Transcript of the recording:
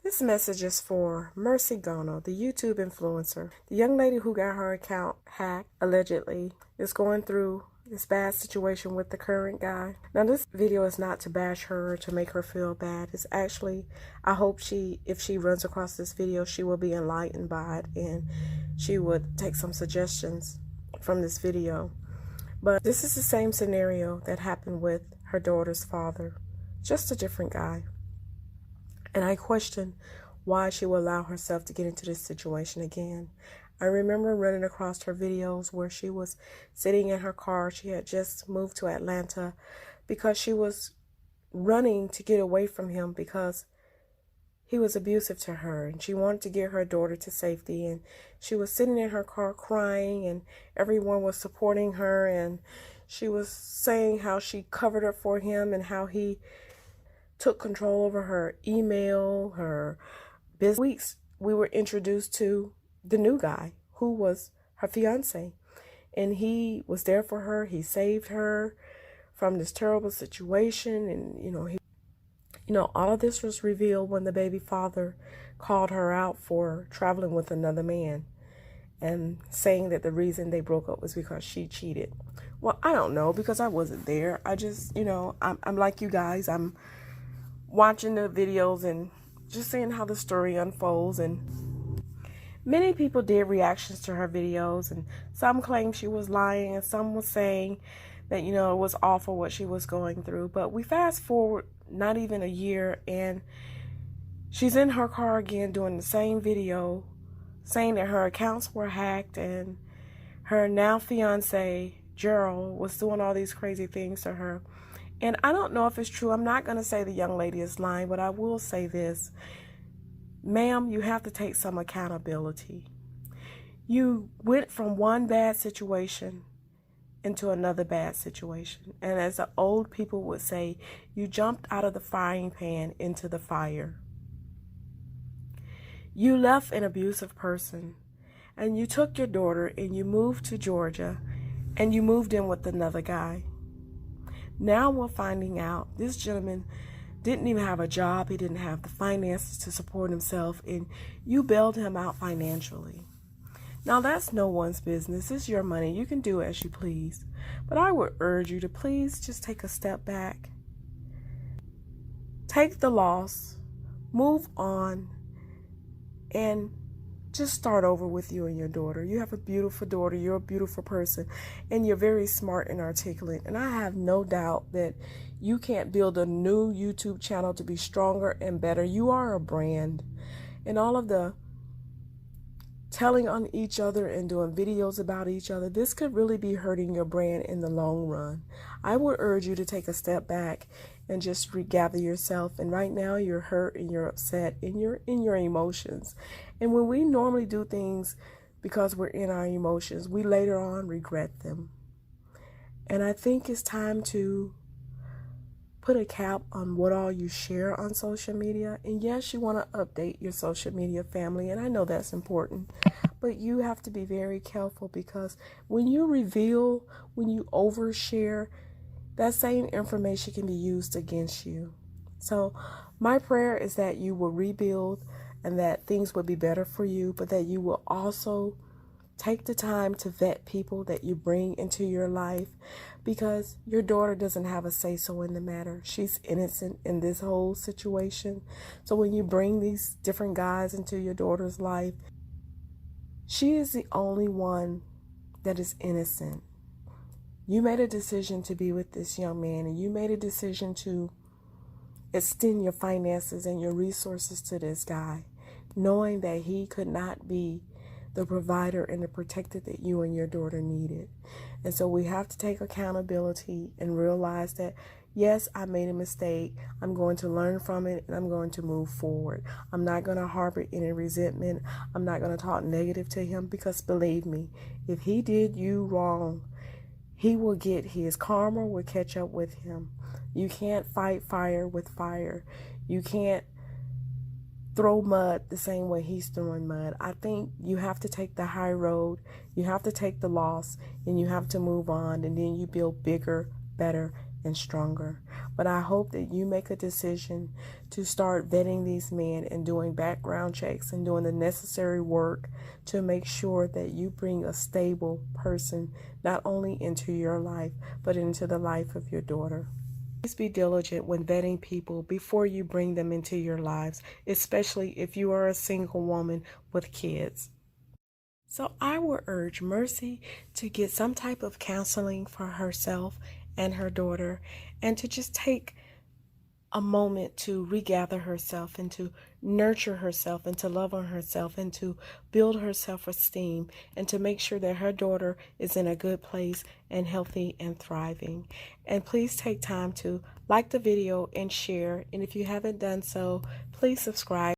This message is for Mercygono, the YouTube influencer. The young lady who got her account hacked, allegedly, is going through this bad situation with the current guy. Now, this video is not to bash her or to make her feel bad. It's actually, I hope if she runs across this video, she will be enlightened by it and she would take some suggestions from this video. But this is the same scenario that happened with her daughter's father, just a different guy. And I question why she will allow herself to get into this situation again. I remember running across her videos where she was sitting in her car. She had just moved to Atlanta because she was running to get away from him because he was abusive to her. And she wanted to get her daughter to safety. And she was sitting in her car crying and everyone was supporting her. And she was saying how she covered up for him and how he took control over her email, her business. Weeks, we were introduced to the new guy who was her fiance, and he was there for her. He saved her from this terrible situation, and all of this was revealed when the baby father called her out for traveling with another man and saying that the reason they broke up was because she cheated. Well, I don't know, because I wasn't there. I just, I'm like you guys. I'm watching the videos and just seeing how the story unfolds, and many people did reactions to her videos, and some claimed she was lying and some was saying that it was awful what she was going through. But we fast forward not even a year and she's in her car again doing the same video saying that her accounts were hacked and her now fiance Gerald was doing all these crazy things to her. And I don't know if it's true. I'm not going to say the young lady is lying, but I will say this. Ma'am, you have to take some accountability. You went from one bad situation into another bad situation. And as the old people would say, you jumped out of the frying pan into the fire. You left an abusive person and you took your daughter and you moved to Georgia and you moved in with another guy. Now we're finding out this gentleman didn't even have a job. He didn't have the finances to support himself, and you bailed him out financially. Now that's no one's business. It's your money. You can do as you please. But I would urge you to please just take a step back. Take the loss, move on, and just start over with you and your daughter. You have a beautiful daughter. You're a beautiful person. And you're very smart and articulate. And I have no doubt that you can't build a new YouTube channel to be stronger and better. You are a brand. And all of the telling on each other and doing videos about each other, this could really be hurting your brand in the long run. I would urge you to take a step back and just regather yourself. And right now you're hurt and you're upset and you're in your emotions. And when we normally do things because we're in our emotions, we later on regret them. And I think it's time to put a cap on what all you share on social media. And yes, you want to update your social media family, and I know that's important, but you have to be very careful, because when you reveal, when you overshare, that same information can be used against you. So my prayer is that you will rebuild and that things will be better for you, but that you will also take the time to vet people that you bring into your life, because your daughter doesn't have a say-so in the matter. She's innocent in this whole situation. So when you bring these different guys into your daughter's life, she is the only one that is innocent. You made a decision to be with this young man, and you made a decision to extend your finances and your resources to this guy, knowing that he could not be the provider and the protector that you and your daughter needed. And so we have to take accountability and realize that, yes, I made a mistake. I'm going to learn from it and I'm going to move forward. I'm not going to harbor any resentment. I'm not going to talk negative to him, because believe me, if he did you wrong, he will get his karma will catch up with him. You can't fight fire with fire. You can't throw mud the same way he's throwing mud. I think you have to take the high road. You have to take the loss and you have to move on, and then you build bigger, better, and stronger. But I hope that you make a decision to start vetting these men and doing background checks and doing the necessary work to make sure that you bring a stable person not only into your life, but into the life of your daughter. Please be diligent when vetting people before you bring them into your lives, especially if you are a single woman with kids. So I would urge Mercy to get some type of counseling for herself and her daughter, and to just take a moment to regather herself and to nurture herself and to love on herself and to build her self-esteem and to make sure that her daughter is in a good place and healthy and thriving. And please take time to like the video and share. And if you haven't done so, please subscribe.